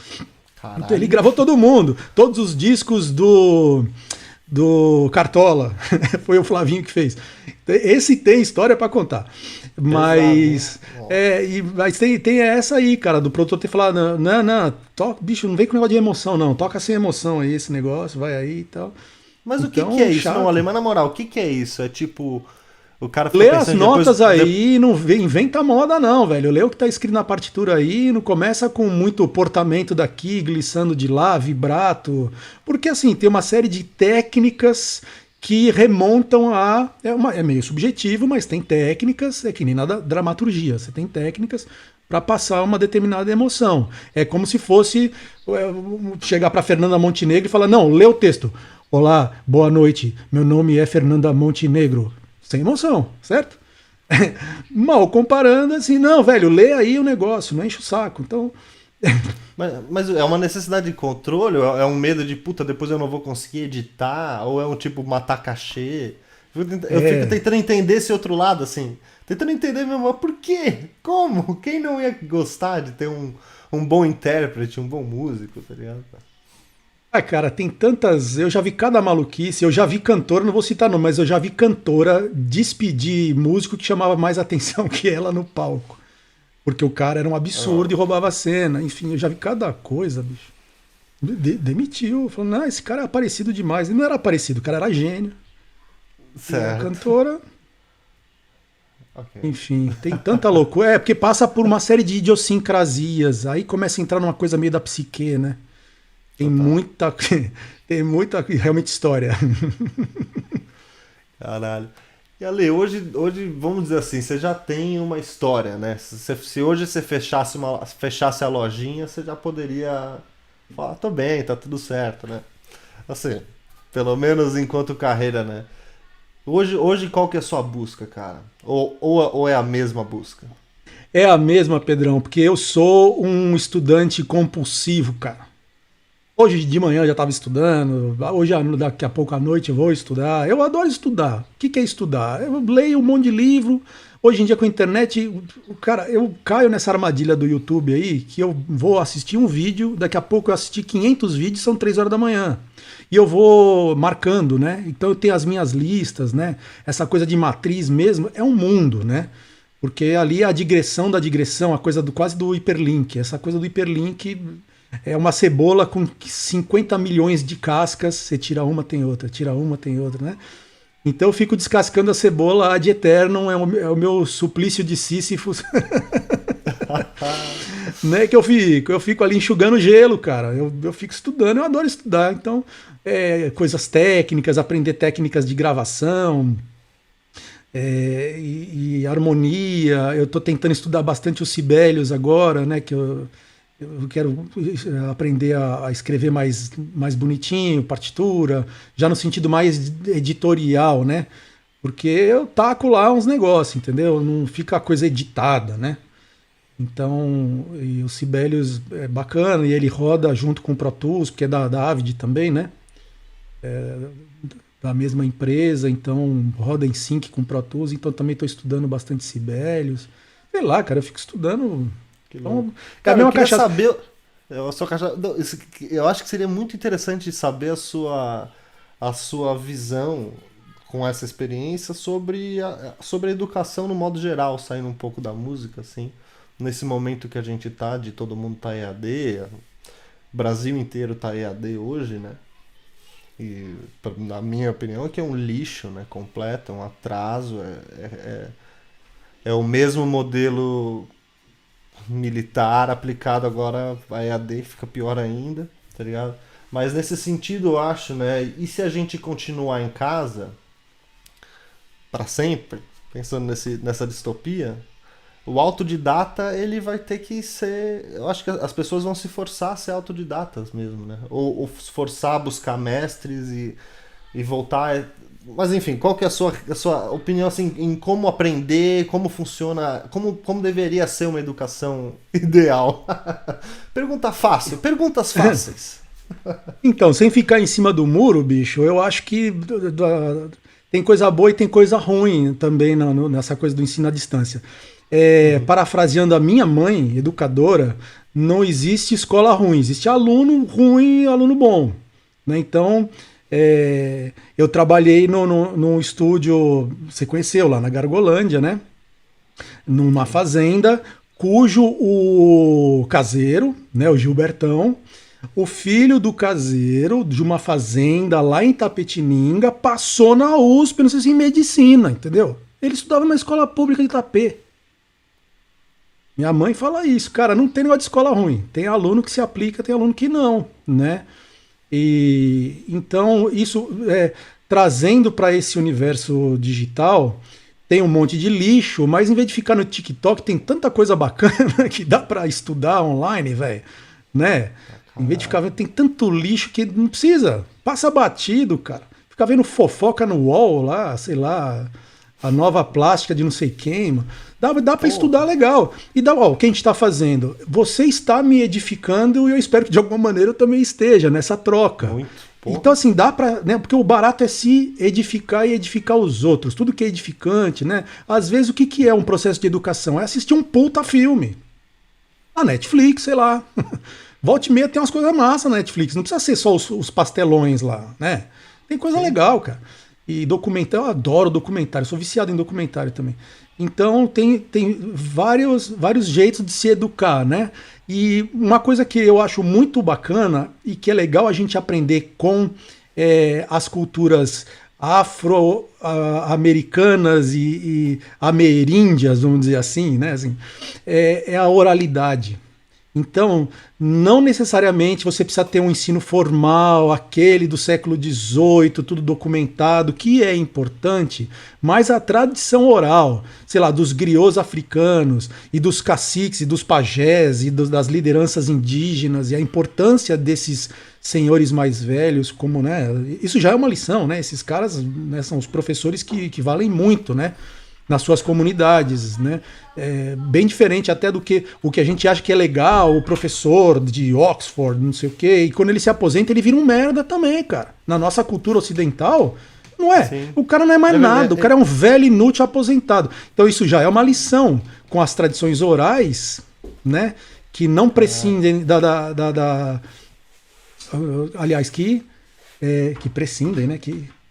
Então ele Caralho. gravou todo mundo, todos os discos do Cartola. Foi o Flavinho que fez. Esse tem história para contar. Pesado, hein? Mas, Nossa. mas tem essa aí, cara, do produtor ter falado: não, não, não, bicho, não vem com negócio de emoção, não. Toca sem emoção aí esse negócio, vai aí e tal. Mas o que que é Então, isso? Não, chato. Ale, mas na moral, o que que é isso? É tipo, o cara fica Lê as pensando depois. notas aí, não inventa moda não, velho. Lê o que tá escrito na partitura aí, não começa com muito portamento daqui, glissando de lá, vibrato. Porque assim, tem uma série de técnicas que remontam a. É meio subjetivo, mas tem técnicas, é que nem na dramaturgia. Você tem técnicas para passar uma determinada emoção. É como se fosse chegar para Fernanda Montenegro e falar: não, lê o texto. Olá, boa noite. Meu nome é Fernanda Montenegro. Sem emoção, certo? Mal comparando, assim, não, velho, lê aí o negócio, não enche o saco. Então, Mas é uma necessidade de controle? Ou é um medo de, puta, depois eu não vou conseguir editar? Ou é um tipo matar cachê? Eu fico é. tentando entender esse outro lado, assim. Tentando entender mesmo, mas por quê? Como? Quem não ia gostar de ter um bom intérprete, um bom músico, tá ligado? Ah, cara, tem tantas. Eu já vi cada maluquice, eu já vi cantora, não vou citar não, mas eu já vi cantora despedir músico que chamava mais atenção que ela no palco. Porque o cara era um Ah, absurdo e roubava a cena. Enfim, eu já vi cada coisa, bicho. Demitiu, falou: não, esse cara é parecido demais. Ele não era parecido, o cara era gênio. E a certo. cantora, Ok. enfim, tem tanta loucura. É, porque passa por uma série de idiosincrasias. Aí começa a entrar numa coisa meio da psique, né? Tem Total. muita, tem muita realmente história. Caralho. E Ale, hoje, vamos dizer assim, você já tem uma história, né? Se hoje você fechasse a lojinha, você já poderia falar, tô bem, tá tudo certo, né? Assim, pelo menos enquanto carreira, né? Hoje qual que é a sua busca, cara? Ou é a mesma busca? É a mesma, Pedrão, porque eu sou um estudante compulsivo, cara. Hoje de manhã eu já estava estudando, hoje daqui a pouco à noite eu vou estudar. Eu adoro estudar. O que é estudar? Eu leio um monte de livro. Hoje em dia com a internet, cara, eu caio nessa armadilha do YouTube aí, que eu vou assistir um vídeo, daqui a pouco eu assisti 500 vídeos, são 3 horas da manhã. E eu vou marcando, né? Então eu tenho as minhas listas, né? Essa coisa de matriz mesmo é um mundo, né? Porque ali a digressão da digressão, a coisa do quase do hiperlink. Essa coisa do hiperlink é uma cebola com 50 milhões de cascas, você tira uma, tem outra, né? Então eu fico descascando a cebola ad eternum, é o meu suplício de Sísifos, né? Que eu fico ali enxugando gelo, cara. Eu fico estudando, eu adoro estudar. Então, coisas técnicas, aprender técnicas de gravação, e harmonia. Eu estou tentando estudar bastante os Sibelius agora, né? Que eu quero aprender a escrever mais bonitinho, partitura, já no sentido mais editorial, né? Porque eu taco lá uns negócios, entendeu? Não fica a coisa editada, né? Então, e o Sibelius é bacana, e ele roda junto com o Pro Tools, porque é da Avid também, né? Da mesma empresa, então roda em sync com o Pro Tools, então também estou estudando bastante Sibelius. Sei lá, cara, eu fico estudando. Que louco. Então, é a Cara, eu mesma queria cachaça. saber. Não, eu acho que seria muito interessante saber a sua visão com essa experiência sobre a educação no modo geral, saindo um pouco da música, assim. Nesse momento que a gente tá, de todo mundo tá EAD, o Brasil inteiro tá EAD hoje, né? E, na minha opinião, é que é um lixo, né? Completo, é um atraso, é o mesmo modelo militar aplicado agora a EAD, fica pior ainda, tá ligado? Mas nesse sentido eu acho, né? E se a gente continuar em casa para sempre, pensando nessa distopia, o autodidata, ele vai ter que ser... Eu acho que as pessoas vão se forçar a ser autodidatas mesmo, né? Ou se forçar a buscar mestres e voltar... Mas enfim, qual que é a sua opinião assim, em como aprender, como funciona, como deveria ser uma educação ideal? Pergunta fácil, perguntas fáceis. Então, sem ficar em cima do muro, bicho, eu acho que tem coisa boa e tem coisa ruim também nessa coisa do ensino à distância. Parafraseando a minha mãe, educadora, não existe escola ruim, existe aluno ruim e aluno bom. Né? Então, eu trabalhei num estúdio, você conheceu, lá na Gargolândia, né? Numa fazenda, cujo o caseiro, né, o Gilbertão, o filho do caseiro de uma fazenda lá em Tapetininga passou na USP, não sei se em medicina, entendeu? Ele estudava na escola pública de Itapê. Minha mãe fala isso, cara, não tem negócio de escola ruim. Tem aluno que se aplica, tem aluno que não, né? E então isso trazendo para esse universo digital, tem um monte de lixo, mas em vez de ficar no TikTok, tem tanta coisa bacana que dá para estudar online, velho, né? Em vez de ficar vendo, tem tanto lixo que não precisa. Passa batido, cara. Fica vendo fofoca no UOL lá, sei lá, a nova plástica de não sei quem, mano. Dá para estudar legal. E o que a gente está fazendo? Você está me edificando e eu espero que de alguma maneira eu também esteja nessa troca. Muito. Então, assim, dá para, né? Porque o barato é se edificar e edificar os outros. Tudo que é edificante, né? Às vezes, o que é um processo de educação? É assistir um puta filme. A Netflix, sei lá. Volta e meia tem umas coisas massas na Netflix. Não precisa ser só os pastelões lá, né? Tem coisa legal, cara. E documentário, eu adoro documentário. Sou viciado em documentário também. Então tem vários jeitos de se educar, né? E uma coisa que eu acho muito bacana e que é legal a gente aprender com as culturas afro-americanas e ameríndias, vamos dizer assim, né? Assim, é a oralidade. Então, não necessariamente você precisa ter um ensino formal, aquele do século XVIII, tudo documentado, que é importante, mas a tradição oral, sei lá, dos griots africanos e dos caciques e dos pajés e das lideranças indígenas e a importância desses senhores mais velhos, como, né, isso já é uma lição, né? Esses caras, né, são os professores que valem muito, né? Nas suas comunidades, né? Bem diferente até do que o que a gente acha que é legal, o professor de Oxford, não sei o quê, e quando ele se aposenta ele vira um merda também, cara. Na nossa cultura ocidental, não é? Sim. O cara não é mais nada, o cara é um velho inútil aposentado. Então isso já é uma lição com as tradições orais, né? Que não prescindem aliás, que prescindem, né?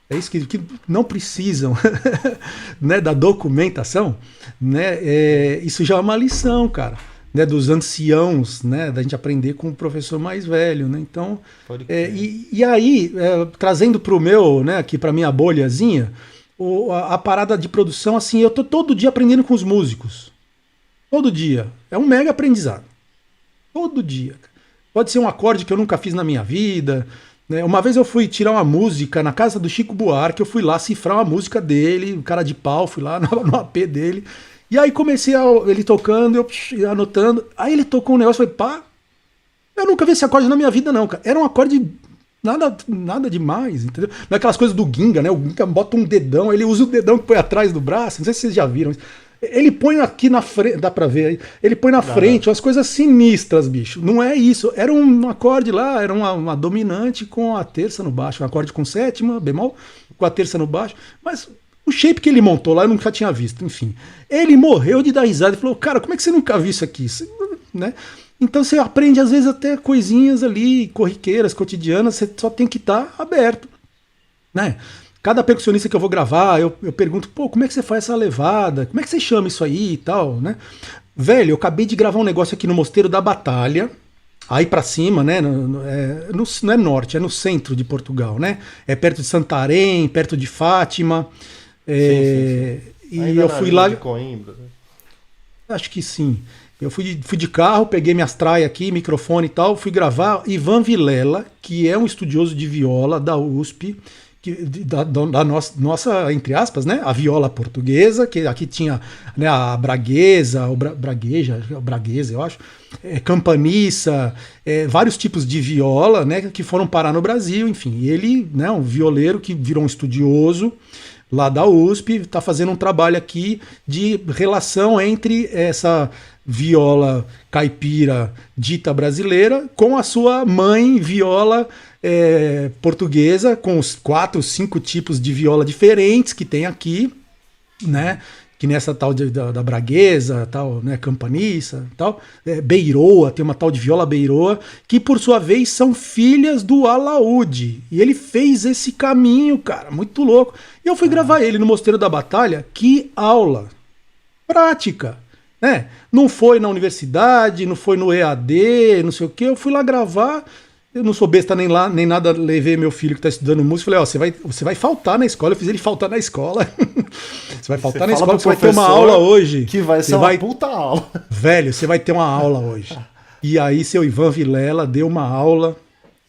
É isso que não precisam né, da documentação, né? Isso já é uma lição, cara, né, dos anciãos, né, da gente aprender com o professor mais velho, né? Então, e aí, trazendo para o meu, né, aqui para minha bolhazinha, a parada de produção, assim, eu tô todo dia aprendendo com os músicos, todo dia, é um mega aprendizado, todo dia. Pode ser um acorde que eu nunca fiz na minha vida. Uma vez eu fui tirar uma música na casa do Chico Buarque, eu fui lá cifrar uma música dele, o cara de pau, fui lá no AP dele, e aí comecei ele tocando, eu anotando, aí ele tocou um negócio, eu falei, pá, eu nunca vi esse acorde na minha vida não, cara, era um acorde nada demais, entendeu? Não é aquelas coisas do Ginga, né, o Ginga bota um dedão, ele usa o dedão que põe atrás do braço, não sei se vocês já viram isso. Ele põe aqui na frente, dá pra ver aí, ele põe na frente umas coisas sinistras, bicho. Não é isso, era um acorde lá, era uma dominante com a terça no baixo, um acorde com sétima, bemol, com a terça no baixo, mas o shape que ele montou lá eu nunca tinha visto, enfim. Ele morreu de dar risada e falou, cara, como é que você nunca viu isso aqui? Né? Então você aprende às vezes até coisinhas ali, corriqueiras, cotidianas, você só tem que estar aberto, né? Cada percussionista que eu vou gravar, eu pergunto, pô, como é que você faz essa levada? Como é que você chama isso aí e tal, né? Velho, eu acabei de gravar um negócio aqui no Mosteiro da Batalha, aí pra cima, né? Não é norte, é no centro de Portugal, né? É perto de Santarém, perto de Fátima. Sim. E eu fui lá. De Coimbra, né? Acho que sim. Eu fui de carro, peguei minhas traias aqui, microfone e tal, fui gravar Ivan Vilela, que é um estudioso de viola da USP, da nossa, entre aspas, né, a viola portuguesa, que aqui tinha, né, a braguesa, braguesa, eu acho, campaniça, vários tipos de viola, né, que foram parar no Brasil, enfim. E ele, né, um violeiro que virou um estudioso lá da USP, está fazendo um trabalho aqui de relação entre essa viola caipira dita brasileira com a sua mãe viola portuguesa, com os 4, 5 tipos de viola diferentes que tem aqui, né? Que nessa tal da braguesa, tal, né, campaniça, tal, beiroa, tem uma tal de viola beiroa, que por sua vez são filhas do alaúde. E ele fez esse caminho, cara, muito louco. E eu fui gravar ele no Mosteiro da Batalha, que aula prática, né? Não foi na universidade, não foi no EAD, não sei o que, eu fui lá gravar. Eu não sou besta nem lá, nem nada, levei meu filho que está estudando música, falei, ó, você vai faltar na escola, eu fiz ele faltar na escola. Você vai faltar na escola, você vai ter uma aula hoje. Que vai ser uma puta aula. Velho, você vai ter uma aula hoje. E aí seu Ivan Vilela deu uma aula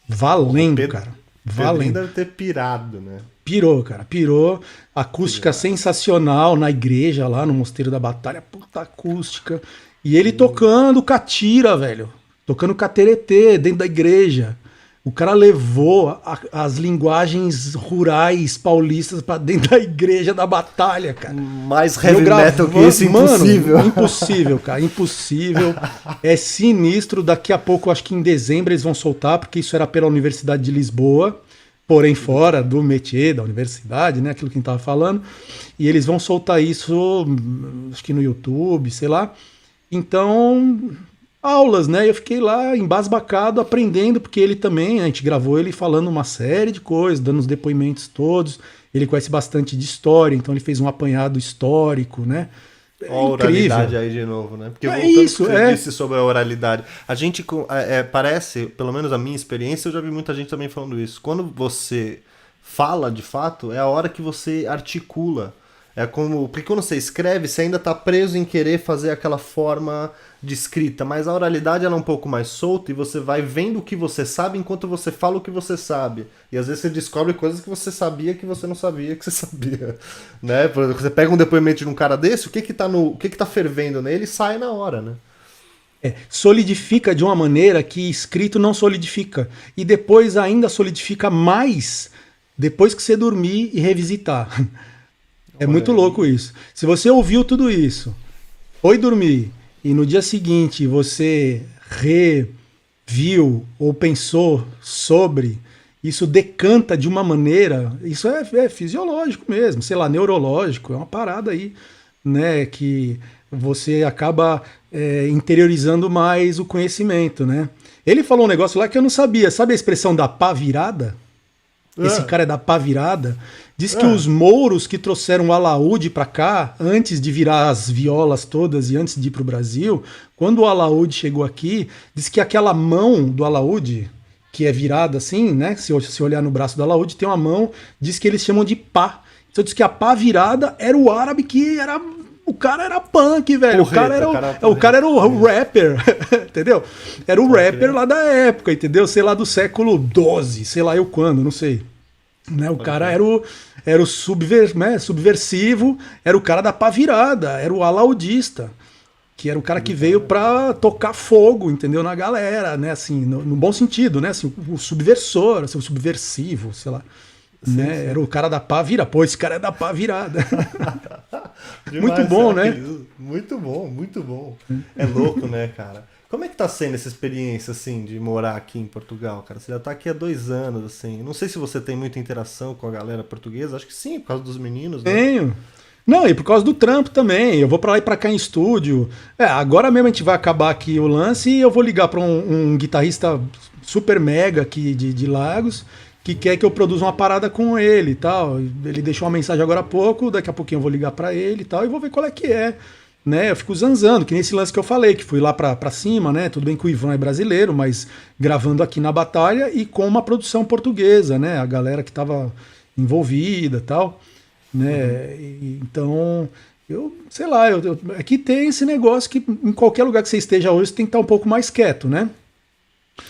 valendo, cara. Valendo. Deve ter pirado, né? Pirou, cara, pirou. Acústica sensacional na igreja lá no Mosteiro da Batalha, puta acústica. E ele tocando catira, velho. Tocando cateretê dentro da igreja. O cara levou as linguagens rurais paulistas pra dentro da igreja da Batalha, cara. Mais heavy metal que esse, impossível. Mano, impossível, cara, impossível. É sinistro. Daqui a pouco, acho que em dezembro eles vão soltar, porque isso era pela Universidade de Lisboa, porém fora do métier da universidade, né? Aquilo que a gente tava falando. E eles vão soltar isso, acho que no YouTube, sei lá. Então... aulas, né? Eu fiquei lá embasbacado aprendendo, porque ele também, a gente gravou ele falando uma série de coisas, dando os depoimentos todos. Ele conhece bastante de história, então ele fez um apanhado histórico, né? A oralidade aí de novo, né? Porque voltando isso, que você disse sobre a oralidade, a gente parece, pelo menos a minha experiência, eu já vi muita gente também falando isso. Quando você fala de fato, é a hora que você articula. É como, porque quando você escreve, você ainda tá preso em querer fazer aquela forma de escrita, mas a oralidade ela é um pouco mais solta e você vai vendo o que você sabe enquanto você fala o que você sabe. E às vezes você descobre coisas que você sabia que você não sabia que você sabia, né? Por exemplo, você pega um depoimento de um cara desse, o que tá fervendo nele sai na hora, né? Solidifica de uma maneira que escrito não solidifica. E depois ainda solidifica mais depois que você dormir e revisitar. É muito louco isso. Se você ouviu tudo isso, foi dormir, e no dia seguinte você reviu ou pensou sobre, isso decanta de uma maneira, isso é fisiológico mesmo, sei lá, neurológico, é uma parada aí, né, que você acaba interiorizando mais o conhecimento, né? Ele falou um negócio lá que eu não sabia, sabe a expressão da pá virada? Esse cara é da pá virada. Diz que os mouros que trouxeram o alaúde para cá, antes de virar as violas todas e antes de ir para o Brasil, quando o alaúde chegou aqui, diz que aquela mão do alaúde, que é virada assim, né? Se olhar no braço do alaúde, tem uma mão, diz que eles chamam de pá. Então diz que a pá virada era o árabe que era... O cara era punk, velho. O cara era o rapper, entendeu? Era o rapper lá da época, entendeu? Sei lá, do século XII, sei lá eu quando, não sei. Né? O cara era o subversivo, era o cara da pá virada, era o alaudista, que era o cara que veio pra tocar fogo, entendeu? Na galera, né? Assim, no bom sentido, né? Assim, o subversor, assim, o subversivo, sei lá. Sim, né? Sim. Era o cara da pá virada. Pô, esse cara é da pá virada. Demais, muito bom, né? Muito bom, muito bom. É louco, né, cara? Como é que tá sendo essa experiência, assim, de morar aqui em Portugal, cara? Você já tá aqui há 2 anos, assim. Não sei se você tem muita interação com a galera portuguesa. Acho que sim, por causa dos meninos, né? Tenho. Não, e por causa do trampo também. Eu vou pra lá e pra cá em estúdio. Agora mesmo a gente vai acabar aqui o lance e eu vou ligar pra um guitarrista super mega aqui de Lagos, que quer que eu produza uma parada com ele e tal. Ele deixou uma mensagem agora há pouco, daqui a pouquinho eu vou ligar pra ele e tal, e vou ver qual é que é. Né? Eu fico zanzando, que nesse lance que eu falei, que fui lá pra cima, né? Tudo bem que o Ivan é brasileiro, mas gravando aqui na Batalha e com uma produção portuguesa, né? A galera que tava envolvida e tal, né? Então, eu, sei lá, aqui tem esse negócio que em qualquer lugar que você esteja hoje, você tem que estar um pouco mais quieto, né?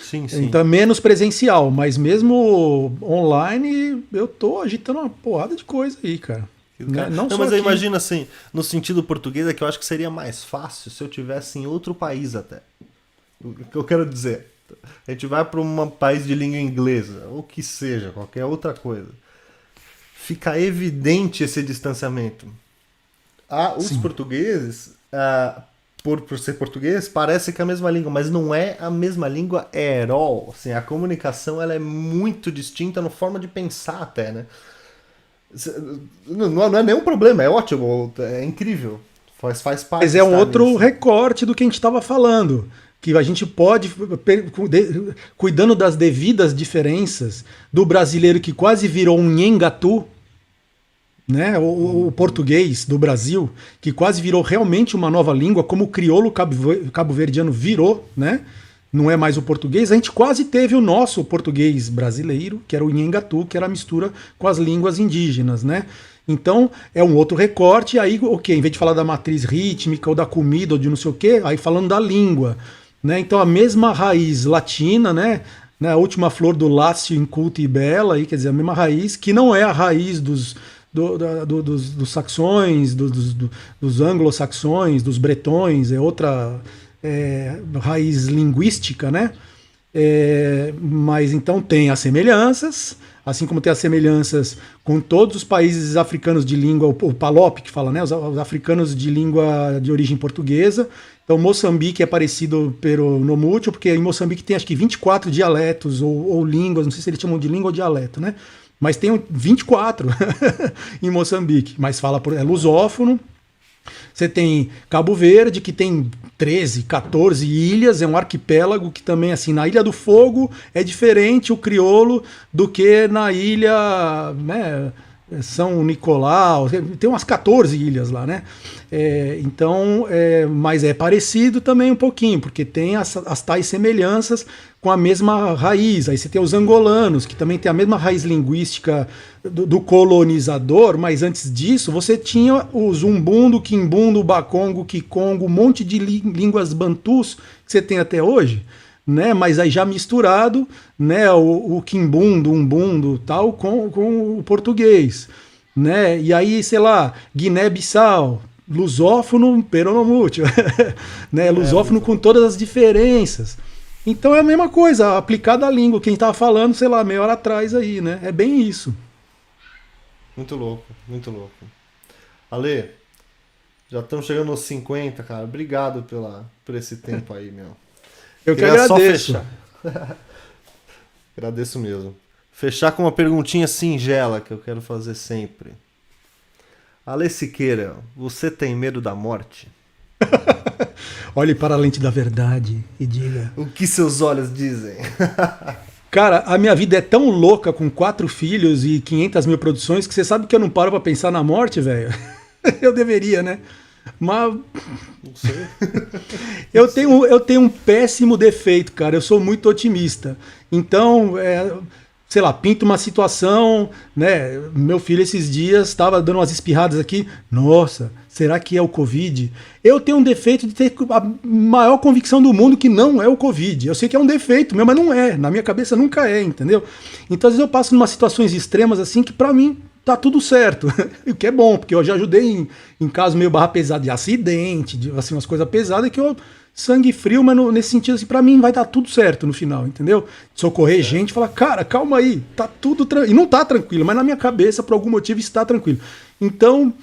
Sim, sim. Então é menos presencial, mas mesmo online eu tô agitando uma porrada de coisa aí, cara. Né? Não, Só mas eu aqui. imagino assim, no sentido português é que eu acho que seria mais fácil se eu tivesse em outro país até. O que eu quero dizer, a gente vai para um país de língua inglesa, ou que seja, qualquer outra coisa. Fica evidente esse distanciamento. Os portugueses, por ser português, parece que é a mesma língua, mas não é a mesma língua at all. Assim, a comunicação ela é muito distinta na forma de pensar até, né? Não é nenhum problema, é ótimo, é incrível. Faz parte. Mas é um outro recorte do que a gente estava falando. Que a gente pode, cuidando das devidas diferenças, do brasileiro que quase virou um nhengatu, né? O português do Brasil, que quase virou realmente uma nova língua, como o crioulo cabo-verdiano virou, né? Não é mais o português. A gente quase teve o nosso português brasileiro, que era o nhengatu, que era a mistura com as línguas indígenas, né? Então, é um outro recorte. Aí, ok, em vez de falar da matriz rítmica ou da comida ou de não sei o quê, aí falando da língua, né? Então, a mesma raiz latina, né? A última flor do lácio, inculta e bela, aí, quer dizer, a mesma raiz, que não é a raiz dos saxões, dos anglo-saxões, dos bretões, é outra raiz linguística, né? Mas então tem as semelhanças, assim como tem as semelhanças com todos os países africanos de língua, o PALOP que fala, né? Os africanos de língua de origem portuguesa. Então Moçambique é parecido no mútil, porque em Moçambique tem acho que 24 dialetos ou línguas, não sei se eles chamam de língua ou dialeto, né? Mas tem 24 em Moçambique, mas é lusófono. Você tem Cabo Verde, que tem 13, 14 ilhas, é um arquipélago que também, assim, na Ilha do Fogo é diferente o crioulo do que na ilha, né, São Nicolau, tem umas 14 ilhas lá, né? Então, mas é parecido também um pouquinho, porque tem as tais semelhanças com a mesma raiz. Aí você tem os angolanos, que também tem a mesma raiz linguística do colonizador, mas antes disso você tinha o zumbundo, o quimbundo, o bakongo, o kikongo, um monte de línguas bantus que você tem até hoje, né? Mas aí já misturado, né? O quimbundo, umbundo, tal, com o português, né? E aí, sei lá, Guiné-Bissau, lusófono, peronomútil, né? Lusófono com todas as diferenças. Então é a mesma coisa, aplicada à língua, que a gente estava falando, sei lá, meia hora atrás aí, né? É bem isso. Muito louco, muito louco. Ale, já estamos chegando aos 50, cara. Obrigado por esse tempo aí, meu. Eu que agradeço. Só fechar. Agradeço mesmo. Fechar com uma perguntinha singela que eu quero fazer sempre. Ale Siqueira, você tem medo da morte? Olhe para a lente da verdade e diga... O que seus olhos dizem? Cara, a minha vida é tão louca com 4 filhos e 500 mil produções que você sabe que eu não paro pra pensar na morte, velho? Eu deveria, né? Mas... Não sei. Eu tenho um péssimo defeito, cara. Eu sou muito otimista. Então, sei lá, pinta uma situação, né? Meu filho esses dias estava dando umas espirradas aqui. Nossa, será que é o Covid? Eu tenho um defeito de ter a maior convicção do mundo que não é o Covid. Eu sei que é um defeito meu, mas não é. Na minha cabeça nunca é, entendeu? Então, às vezes eu passo em umas situações extremas assim que pra mim tá tudo certo. O que é bom, porque eu já ajudei em casos meio barra pesado de acidente, de assim, umas coisas pesadas que eu... sangue frio, mas nesse sentido, assim, pra mim vai dar tudo certo no final, entendeu? Socorrer gente e falar, cara, calma aí, tá tudo tranquilo. E não tá tranquilo, mas na minha cabeça, por algum motivo, está tranquilo. Então,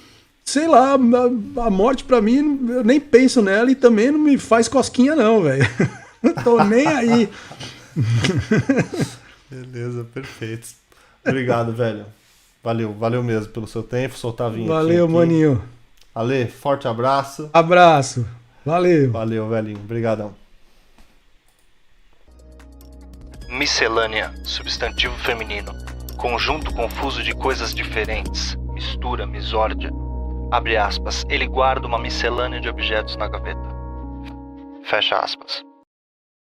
sei lá, a morte pra mim, eu nem penso nela e também não me faz cosquinha não, velho. Não tô nem aí. Beleza, perfeito. Obrigado, velho. Valeu mesmo pelo seu tempo, soltar vinho. Valeu, aqui. maninho. Ale, forte abraço. Abraço. Valeu. Valeu, velhinho. Obrigadão. Miscelânea, substantivo feminino. Conjunto confuso de coisas diferentes. Mistura, misórdia. Abre aspas. Ele guarda uma miscelânea de objetos na gaveta. Fecha aspas.